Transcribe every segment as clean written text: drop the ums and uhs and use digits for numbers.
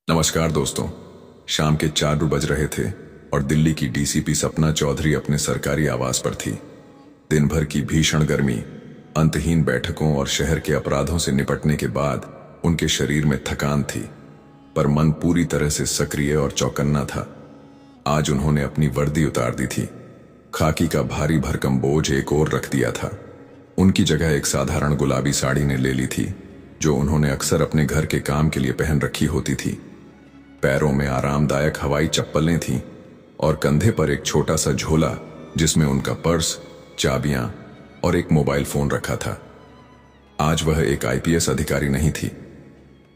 नमस्कार दोस्तों। शाम के 4 बज रहे थे और दिल्ली की डीसीपी सपना चौधरी अपने सरकारी आवास पर थी। दिन भर की भीषण गर्मी, अंतहीन बैठकों और शहर के अपराधों से निपटने के बाद उनके शरीर में थकान थी, पर मन पूरी तरह से सक्रिय और चौकन्ना था। आज उन्होंने अपनी वर्दी उतार दी थी। खाकी का भारी भरकम बोझ एक ओर रख दिया था। उनकी जगह एक साधारण गुलाबी साड़ी ने ले ली थी, जो उन्होंने अक्सर अपने घर के काम के लिए पहन रखी होती थी। पैरों में आरामदायक हवाई चप्पलें थीं और कंधे पर एक छोटा सा झोला जिसमें उनका पर्स, चाबियां और एक मोबाइल फोन रखा था। आज वह एक आईपीएस अधिकारी नहीं थी।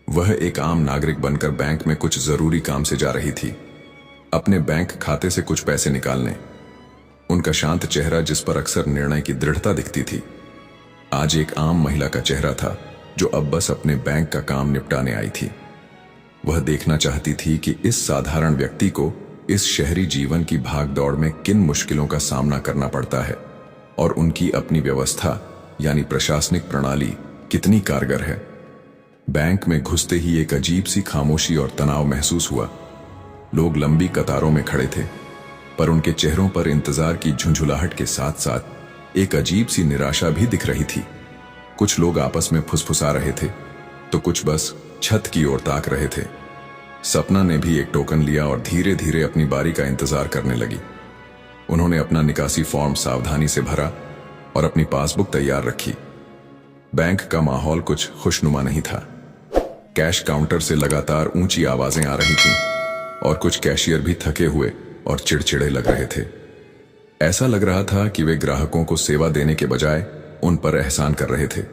वह एक आम नागरिक बनकर बैंक में कुछ जरूरी काम से जा रही थी, अपने बैंक खाते से कुछ पैसे निकालने। उनका शांत चेहरा, जिस पर अक्सर निर्णय की दृढ़ता दिखती थी, आज एक आम महिला का चेहरा था जो अब बस अपने बैंक का काम निपटाने आई थी। वह देखना चाहती थी कि इस साधारण व्यक्ति को इस शहरी जीवन की भागदौड़ में किन मुश्किलों का सामना करना पड़ता है और उनकी अपनी व्यवस्था यानी प्रशासनिक प्रणाली कितनी कारगर है। बैंक में घुसते ही एक अजीब सी खामोशी और तनाव महसूस हुआ। लोग लंबी कतारों में खड़े थे, पर उनके चेहरों पर इंतजार की झुंझुलाहट के साथ साथ एक अजीब सी निराशा भी दिख रही थी। कुछ लोग आपस में फुसफुसा रहे थे, तो कुछ बस छत की ओर ताक रहे थे। सपना ने भी एक टोकन लिया और धीरे धीरे अपनी बारी का इंतजार करने लगी। उन्होंने अपना निकासी फॉर्म सावधानी से भरा और अपनी पासबुक तैयार रखी। बैंक का माहौल कुछ खुशनुमा नहीं था। कैश काउंटर से लगातार ऊंची आवाजें आ रही थीं और कुछ कैशियर भी थके हुए और चिड़चिड़े लग रहे थे। ऐसा लग रहा था कि वे ग्राहकों को सेवा देने के बजाय उन पर एहसान कर रहे थे।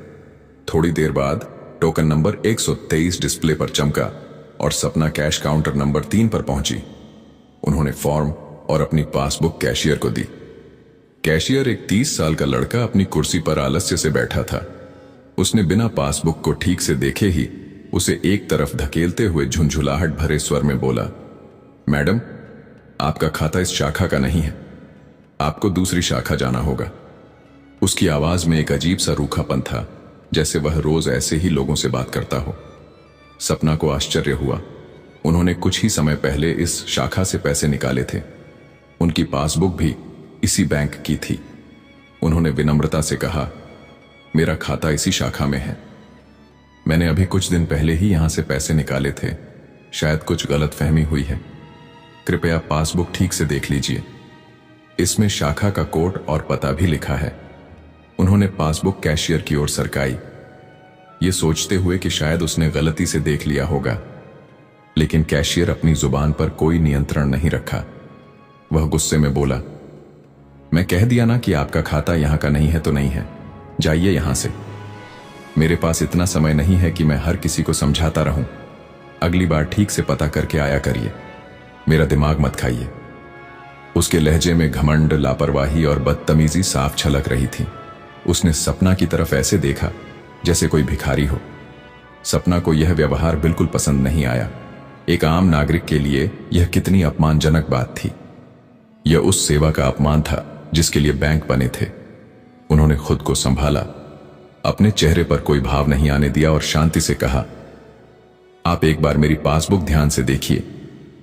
थोड़ी देर बाद टोकन नंबर 123 डिस्प्ले पर चमका और सपना कैश काउंटर नंबर 3 पर पहुंची। उन्होंने फॉर्म और अपनी पासबुक कैशियर को दी। कैशियर, एक 30 साल का लड़का, अपनी कुर्सी पर आलस्य से बैठा था। उसने बिना पासबुक को ठीक से देखे ही उसे एक तरफ धकेलते हुए झुंझुलाहट भरे स्वर में बोला, मैडम, आपका खाता इस शाखा का नहीं है, आपको दूसरी शाखा जाना होगा। उसकी आवाज में एक अजीब सा रूखापन था, जैसे वह रोज ऐसे ही लोगों से बात करता हो। सपना को आश्चर्य हुआ। उन्होंने कुछ ही समय पहले इस शाखा से पैसे निकाले थे। उनकी पासबुक भी इसी बैंक की थी। उन्होंने विनम्रता से कहा, मेरा खाता इसी शाखा में है। मैंने अभी कुछ दिन पहले ही यहां से पैसे निकाले थे। शायद कुछ गलतफहमी हुई है। कृपया पासबुक ठीक से देख लीजिए। इसमें शाखा का कोड और पता भी लिखा है। उन्होंने पासबुक कैशियर की ओर सरकाई, ये सोचते हुए कि शायद उसने गलती से देख लिया होगा, लेकिन कैशियर अपनी जुबान पर कोई नियंत्रण नहीं रखा। वह गुस्से में बोला, मैं कह दिया ना कि आपका खाता यहां का नहीं है तो नहीं है, जाइए यहां से। मेरे पास इतना समय नहीं है कि मैं हर किसी को समझाता रहूं। अगली बार ठीक से पता करके आया करिए, मेरा दिमाग मत खाइए। उसके लहजे में घमंड, लापरवाही और बदतमीजी साफ छलक रही थी। उसने सपना की तरफ ऐसे देखा जैसे कोई भिखारी हो। सपना को यह व्यवहार बिल्कुल पसंद नहीं आया। एक आम नागरिक के लिए यह कितनी अपमानजनक बात थी। यह उस सेवा का अपमान था जिसके लिए बैंक बने थे। उन्होंने खुद को संभाला, अपने चेहरे पर कोई भाव नहीं आने दिया और शांति से कहा, आप एक बार मेरी पासबुक ध्यान से देखिए।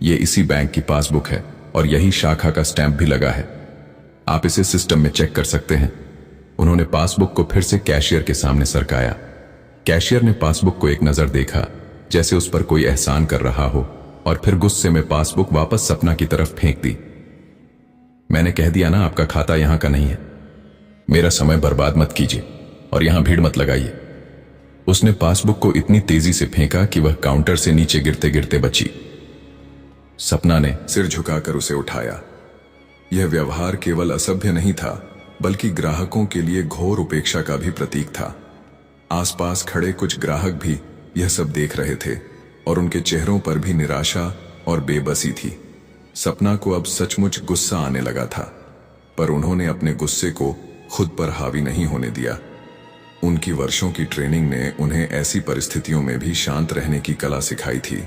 यह इसी बैंक की पासबुक है और यही शाखा का स्टैंप भी लगा है। आप इसे सिस्टम में चेक कर सकते हैं। उन्होंने पासबुक को फिर से कैशियर के सामने सरकाया। कैशियर ने पासबुक को एक नजर देखा, जैसे उस पर कोई एहसान कर रहा हो, और फिर गुस्से में पासबुक वापस सपना की तरफ फेंक दी। मैंने कह दिया ना, आपका खाता यहां का नहीं है। मेरा समय बर्बाद मत कीजिए और यहां भीड़ मत लगाइए। उसने पासबुक को इतनी तेजी से फेंका कि वह काउंटर से नीचे गिरते गिरते बची। सपना ने सिर झुकाकर उसे उठाया। यह व्यवहार केवल असभ्य नहीं था, बल्कि ग्राहकों के लिए घोर उपेक्षा का भी प्रतीक था। आसपास खड़े कुछ ग्राहक भी यह सब देख रहे थे और उनके चेहरों पर भी निराशा और बेबसी थी। सपना को अब सचमुच गुस्सा आने लगा था, पर उन्होंने अपने गुस्से को खुद पर हावी नहीं होने दिया। उनकी वर्षों की ट्रेनिंग ने उन्हें ऐसी परिस्थितियों में भी शांत रहने की कला सिखाई थी।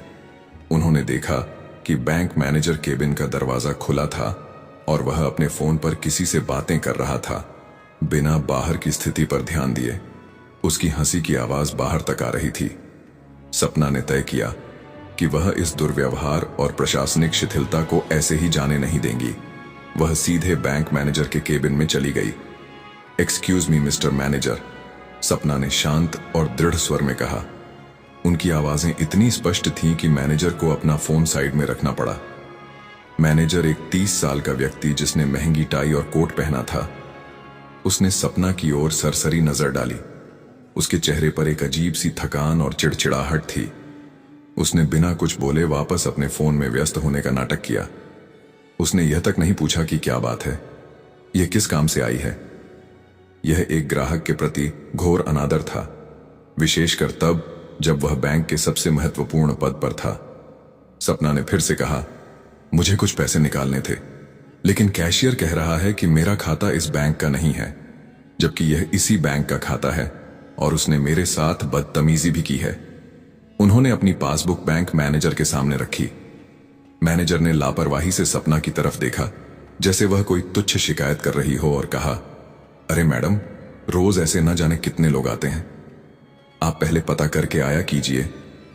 उन्होंने देखा कि बैंक मैनेजर केबिन का दरवाजा खुला था और वह अपने फोन पर किसी से बातें कर रहा था, बिना बाहर की स्थिति पर ध्यान दिए। उसकी हंसी की आवाज बाहर तक आ रही थी। सपना ने तय किया कि वह इस दुर्व्यवहार और प्रशासनिक शिथिलता को ऐसे ही जाने नहीं देंगी। वह सीधे बैंक मैनेजर के केबिन में चली गई। एक्सक्यूज मी मिस्टर मैनेजर, सपना ने शांत और दृढ़ स्वर में कहा। उनकी आवाजें इतनी स्पष्ट थीं कि मैनेजर को अपना फोन साइड में रखना पड़ा। मैनेजर एक 30 साल का व्यक्ति जिसने महंगी टाई और कोट पहना था। उसने सपना की ओर सरसरी नजर डाली। उसके चेहरे पर एक अजीब सी थकान और चिड़चिड़ाहट थी। उसने बिना कुछ बोले वापस अपने फोन में व्यस्त होने का नाटक किया। उसने यह तक नहीं पूछा कि क्या बात है, यह किस काम से आई है। यह एक ग्राहक के प्रति घोर अनादर था, विशेषकर तब जब वह बैंक के सबसे महत्वपूर्ण पद पर था। सपना ने फिर से कहा, मुझे कुछ पैसे निकालने थे, लेकिन कैशियर कह रहा है कि मेरा खाता इस बैंक का नहीं है, जबकि यह इसी बैंक का खाता है और उसने मेरे साथ बदतमीजी भी की है। उन्होंने अपनी पासबुक बैंक मैनेजर के सामने रखी। मैनेजर ने लापरवाही से सपना की तरफ देखा, जैसे वह कोई तुच्छ शिकायत कर रही हो, और कहा, अरे मैडम, रोज ऐसे न जाने कितने लोग आते हैं। आप पहले पता करके आया कीजिए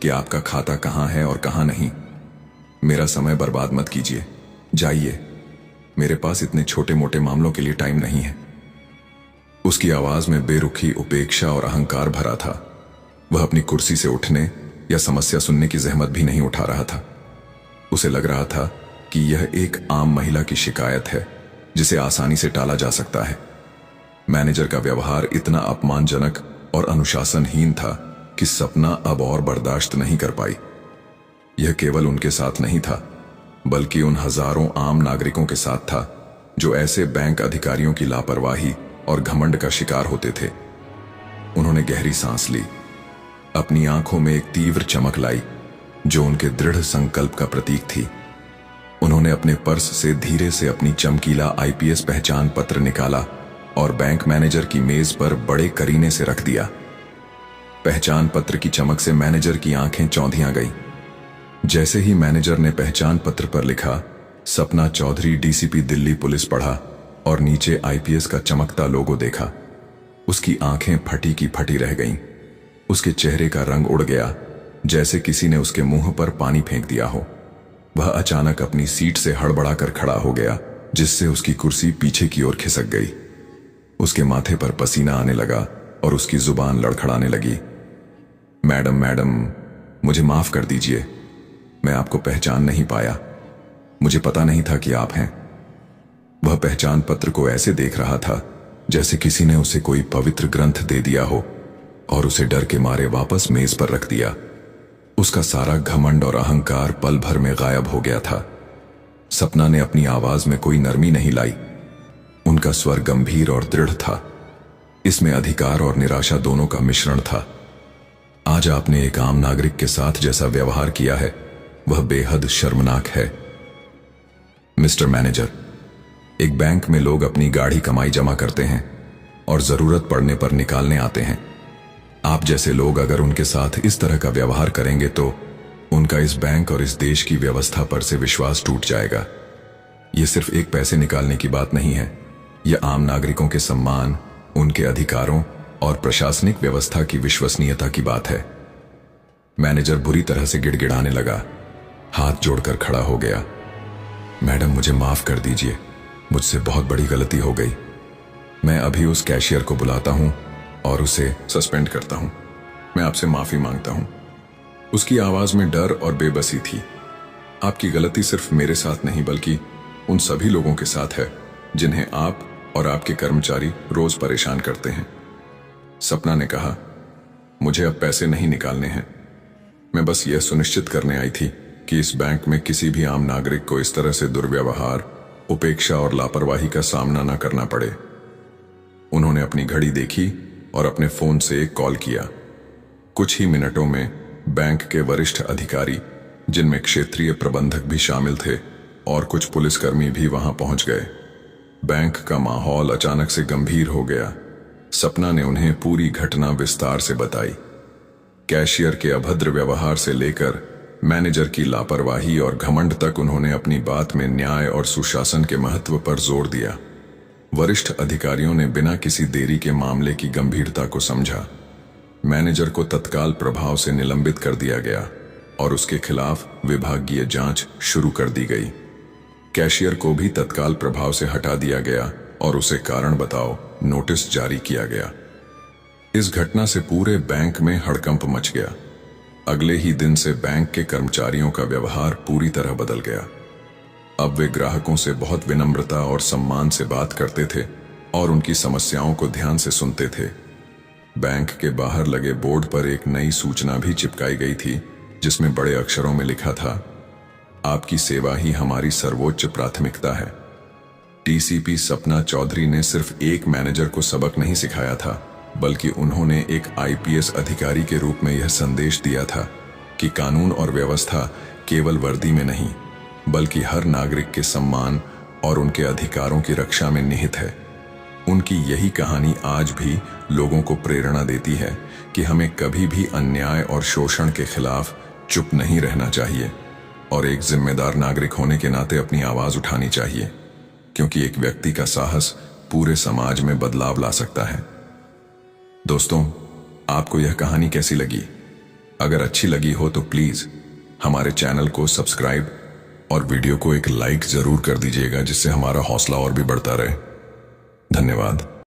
कि आपका खाता कहां है और कहां नहीं। मेरा समय बर्बाद मत कीजिए, जाइए, मेरे पास इतने छोटे मोटे मामलों के लिए टाइम नहीं है। उसकी आवाज में बेरुखी, उपेक्षा और अहंकार भरा था। वह अपनी कुर्सी से उठने या समस्या सुनने की जहमत भी नहीं उठा रहा था। उसे लग रहा था कि यह एक आम महिला की शिकायत है जिसे आसानी से टाला जा सकता है। मैनेजर का व्यवहार इतना अपमानजनक और अनुशासनहीन था कि सपना अब और बर्दाश्त नहीं कर पाई। यह केवल उनके साथ नहीं था, बल्कि उन हजारों आम नागरिकों के साथ था जो ऐसे बैंक अधिकारियों की लापरवाही और घमंड का शिकार होते थे। उन्होंने गहरी सांस ली, अपनी आंखों में एक तीव्र चमक लाई जो उनके दृढ़ संकल्प का प्रतीक थी। उन्होंने अपने पर्स से धीरे से अपनी चमकीला आईपीएस पहचान पत्र निकाला और बैंक मैनेजर की मेज पर बड़े करीने से रख दिया। पहचान पत्र की चमक से मैनेजर की आंखें चौंधियां गईं। जैसे ही मैनेजर ने पहचान पत्र पर लिखा, सपना चौधरी डीसीपी दिल्ली पुलिस पढ़ा और नीचे आईपीएस का चमकता लोगो देखा। उसकी आंखें फटी की फटी रह गईं। उसके चेहरे का रंग उड़ गया, जैसे किसी ने उसके मुंह पर पानी फेंक दिया हो। वह अचानक अपनी सीट से हड़बड़ाकर खड़ा हो गया, जिससे उसकी कुर्सी पीछे की ओर खिसक गई। उसके माथे पर पसीना आने लगा और उसकी जुबान लड़खड़ाने लगी। मैडम, मैडम, मुझे माफ कर दीजिए, मैं आपको पहचान नहीं पाया। मुझे पता नहीं था कि आप हैं। वह पहचान पत्र को ऐसे देख रहा था जैसे किसी ने उसे कोई पवित्र ग्रंथ दे दिया हो और उसे डर के मारे वापस मेज पर रख दिया। उसका सारा घमंड और अहंकार पल भर में गायब हो गया था। सपना ने अपनी आवाज में कोई नरमी नहीं लाई। उनका स्वर गंभीर और दृढ़ था। इसमें अधिकार और निराशा दोनों का मिश्रण था। आज आपने एक आम नागरिक के साथ जैसा व्यवहार किया है, वह बेहद शर्मनाक है। मिस्टर मैनेजर, एक बैंक में लोग अपनी गाढ़ी कमाई जमा करते हैं और जरूरत पड़ने पर निकालने आते हैं। आप जैसे लोग अगर उनके साथ इस तरह का व्यवहार करेंगे तो उनका इस बैंक और इस देश की व्यवस्था पर से विश्वास टूट जाएगा। यह सिर्फ एक पैसे निकालने की बात नहीं है, यह आम नागरिकों के सम्मान, उनके अधिकारों और प्रशासनिक व्यवस्था की विश्वसनीयता की बात है। मैनेजर बुरी तरह से गिड़गिड़ाने लगा, हाथ जोड़कर खड़ा हो गया। मैडम, मुझे माफ कर दीजिए, मुझसे बहुत बड़ी गलती हो गई। मैं अभी उस कैशियर को बुलाता हूं और उसे सस्पेंड करता हूं। मैं आपसे माफी मांगता हूं। उसकी आवाज में डर और बेबसी थी। आपकी गलती सिर्फ मेरे साथ नहीं बल्कि उन सभी लोगों के साथ है जिन्हें आप और आपके कर्मचारी रोज परेशान करते हैं। सपना ने कहा, मुझे अब पैसे नहीं निकालने हैं। मैं बस यह सुनिश्चित करने आई थी कि इस बैंक में किसी भी आम नागरिक को इस तरह से दुर्व्यवहार, उपेक्षा और लापरवाही का सामना न करना पड़े। उन्होंने अपनी घड़ी देखी और अपने फोन से एक कॉल किया। कुछ ही मिनटों में बैंक के वरिष्ठ अधिकारी, जिनमें क्षेत्रीय प्रबंधक भी शामिल थे, और कुछ पुलिसकर्मी भी वहां पहुंच गए। बैंक का माहौल अचानक से गंभीर हो गया। सपना ने उन्हें पूरी घटना विस्तार से बताई। कैशियर के अभद्र व्यवहार से लेकर मैनेजर की लापरवाही और घमंड तक उन्होंने अपनी बात में न्याय और सुशासन के महत्व पर जोर दिया। वरिष्ठ अधिकारियों ने बिना किसी देरी के मामले की गंभीरता को समझा। मैनेजर को तत्काल प्रभाव से निलंबित कर दिया गया और उसके खिलाफ विभागीय जांच शुरू कर दी गई। कैशियर को भी तत्काल प्रभाव से हटा दिया गया और उसे कारण बताओ नोटिस जारी किया गया। इस घटना से पूरे बैंक में हड़कंप मच गया। अगले ही दिन से बैंक के कर्मचारियों का व्यवहार पूरी तरह बदल गया। अब वे ग्राहकों से बहुत विनम्रता और सम्मान से बात करते थे और उनकी समस्याओं को ध्यान से सुनते थे। बैंक के बाहर लगे बोर्ड पर एक नई सूचना भी चिपकाई गई थी, जिसमें बड़े अक्षरों में लिखा था, आपकी सेवा ही हमारी सर्वोच्च प्राथमिकता है। डीसीपी सपना चौधरी ने सिर्फ एक मैनेजर को सबक नहीं सिखाया था, बल्कि उन्होंने एक आईपीएस अधिकारी के रूप में यह संदेश दिया था कि कानून और व्यवस्था केवल वर्दी में नहीं, बल्कि हर नागरिक के सम्मान और उनके अधिकारों की रक्षा में निहित है। उनकी यही कहानी आज भी लोगों को प्रेरणा देती है कि हमें कभी भी अन्याय और शोषण के खिलाफ चुप नहीं रहना चाहिए और एक जिम्मेदार नागरिक होने के नाते अपनी आवाज उठानी चाहिए, क्योंकि एक व्यक्ति का साहस पूरे समाज में बदलाव ला सकता है। दोस्तों, आपको यह कहानी कैसी लगी? अगर अच्छी लगी हो तो प्लीज हमारे चैनल को सब्सक्राइब और वीडियो को एक लाइक जरूर कर दीजिएगा, जिससे हमारा हौसला और भी बढ़ता रहे। धन्यवाद।